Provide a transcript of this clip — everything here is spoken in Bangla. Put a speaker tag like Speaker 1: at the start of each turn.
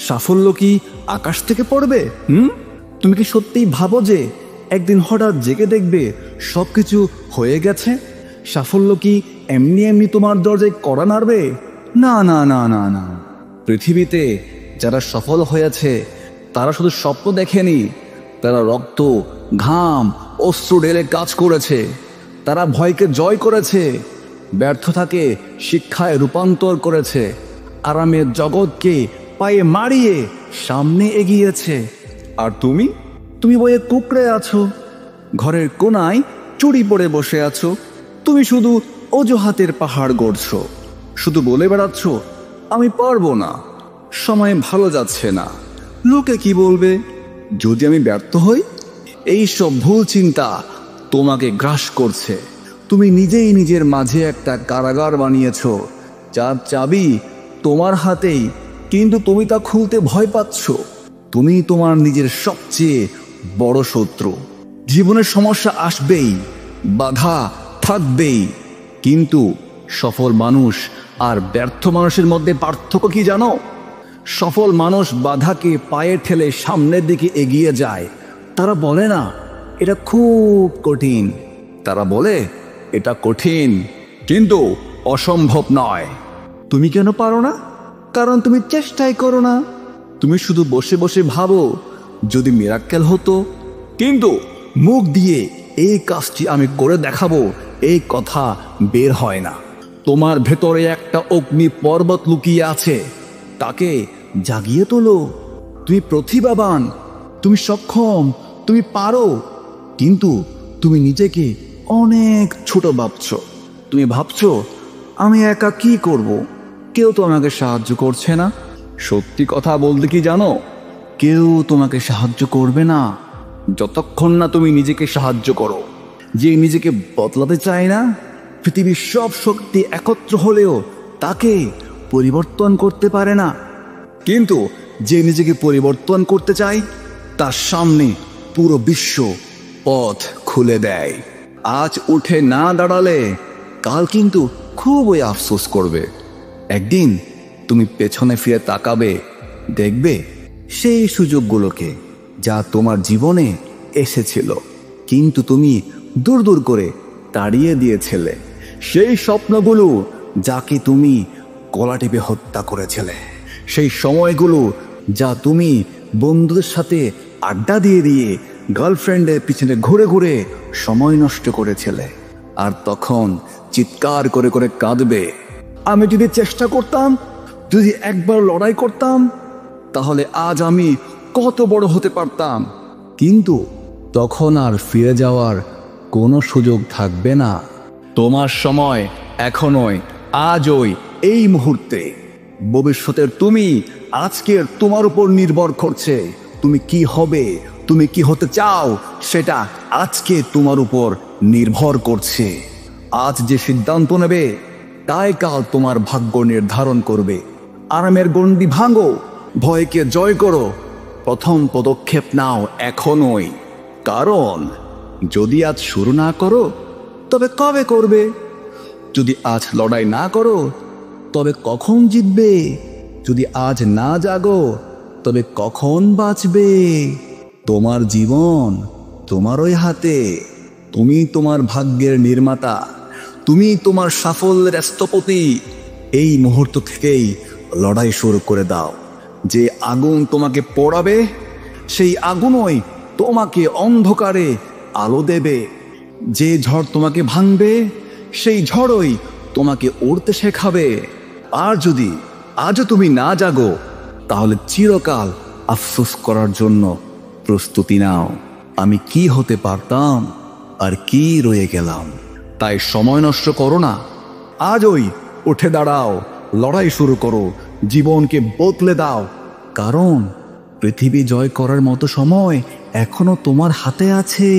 Speaker 1: সাফল্য কি আকাশ থেকে পড়বে? তুমি কি সত্যিই ভাবো যে একদিন হঠাৎ জেগে দেখবে সবকিছু হয়ে গেছে? সাফল্য কি এমনি এমনি তোমার দরজায় কড়া নাড়বে? না না না না না। পৃথিবীতে যারা সফল হয়েছে তারা শুধু স্বপ্ন দেখেনি, তারা রক্ত, ঘাম, অশ্রু ঢেলে কাজ করেছে। তারা ভয়কে জয় করেছে, ব্যর্থতাকে শিক্ষায় রূপান্তর করেছে, আরামের জগৎকে পায়ে মারিয়ে সামনে এগিয়েছে। আর তুমি বইয়ে কুঁকড়ে আছো, ঘরের কোনায় চুরি পড়ে বসে আছো। তুমি শুধু অজুহাতের পাহাড় গড়ছো, শুধু বলে বেড়াচ্ছ আমি পারবো না, সময় ভালো যাচ্ছে না, লোকে কি বলবে, যদি আমি ব্যর্থ হই। এই সব ভুল চিন্তা তোমাকে গ্রাস করছে। তুমি নিজেই নিজের মাঝে একটা কারাগার বানিয়েছো, যার চাবি তোমার হাতেই, কিন্তু তুমি তা খুলতে ভয় পাচ্ছ। তুমি তোমার নিজের সবচেয়ে বড় শত্রু। জীবনের সমস্যা আসবেই, বাধা থাকবেই, কিন্তু সফল মানুষ আর ব্যর্থ মানুষের মধ্যে পার্থক্য কি জানো? সফল মানুষ বাধাকে পায়ে ঠেলে সামনের দিকে এগিয়ে যায়। তারা বলে না এটা খুব কঠিন, তারা বলে এটা কঠিন কিন্তু অসম্ভব নয়। তুমি কেন পারো না? কারণ তুমি চেষ্টাই করো না। তুমি শুধু বসে বসে ভাবো যদি মিরাক্কেল হতো, কিন্তু মুখ দিয়ে এই কাজটি আমি করে দেখাবো এই কথা বের হয় না। তোমার ভেতরে একটা অগ্নি পর্বত লুকিয়ে আছে, তাকে জাগিয়ে তোলো। তুমি প্রতিভাবান, তুমি সক্ষম, তুমি পারো, কিন্তু তুমি নিজেকে অনেক ছোট ভাবছো। তুমি ভাবছো আমি একা কি করব, কেউ তো আমাকে সাহায্য করছে না। সত্যি কথা বলতে কি জানো, কেউ তোমাকে সাহায্য করবে না যতক্ষণ না তুমি নিজেকে সাহায্য করো। যে নিজেকে বদলাতে চায় না, পৃথিবীর সব শক্তি একত্র হলেও তাকে পরিবর্তন করতে পারে না। কিন্তু যে নিজেকে পরিবর্তন করতে চায়, তার সামনে পুরো বিশ্ব পথ খুলে দেয়। আজ উঠে না দাঁড়ালে কাল কিন্তু খুবই আফসোস করবে। একদিন তুমি পেছনে ফিরে তাকাবে, দেখবে সেই সুযোগগুলোকে যা তোমার জীবনে এসেছিল, কিন্তু তুমি দূর দূর করে তাড়িয়ে দিয়েছিলে। সেই স্বপ্নগুলো যাকে তুমি গলা টিপে হত্যা করেছিলে, সেই সময়গুলো যা তুমি বন্ধুদের সাথে আড্ডা দিয়ে দিয়ে গার্লফ্রেন্ডের পিছনে ঘুরে ঘুরে সময় নষ্ট করেছিলে। আর তখন চিৎকার করে করে কাঁদবে, আমি যদি চেষ্টা করতাম, যদি একবার লড়াই করতাম, তাহলে আজ আমি কত বড় হতে পারতাম। কিন্তু তখন আর ফিরে যাওয়ার কোনো সুযোগ থাকবে না। তোমার সময় এখনই, আজই, এই মুহূর্তে। ভবিষ্যতের তুমি আজকের তোমার উপর নির্ভর করছে। তুমি কি হবে, তুমি কি হতে চাও, সেটা আজকে তোমার উপর নির্ভর করছে। আজ যে সিদ্ধান্ত নেবে তাই কাল তোমার ভাগ্য নির্ধারণ করবে। আরামের গণ্ডি ভাঙো, ভয়কে জয় করো, প্রথম পদক্ষেপ নাও এখনই। কারণ যদি আজ শুরু না করো তবে কবে করবে? যদি আজ লড়াই না করো তবে কখন জিতবে? যদি আজ না জাগো তবে কখন বাঁচবে? তোমার জীবন তোমারই হাতে। তুমি তোমার ভাগ্যের নির্মাতা, তুমি তোমার সাফল্যের স্থপতি। এই মুহূর্ত থেকেই লড়াই শুরু করে দাও। যে আগুন তোমাকে পোড়াবে, সেই আগুনই তোমাকে অন্ধকারে আলো দেবে। যে ঝড় তোমাকে ভাঙবে, সেই ঝড়ই তোমাকে উড়তে শেখাবে। আর যদি আজও তুমি না জাগো, তাহলে চিরকাল আফসোস করার জন্য প্রস্তুতি নাও। আমি কি হতে পারতাম আর কি রয়ে গেলাম। তাই সময় নষ্ট করো না, আজই উঠে দাঁড়াও, লড়াই শুরু করো, জীবনকে বদলে দাও। কারণ পৃথিবী জয় করার মতো সময় এখনো তোমার হাতে আছে।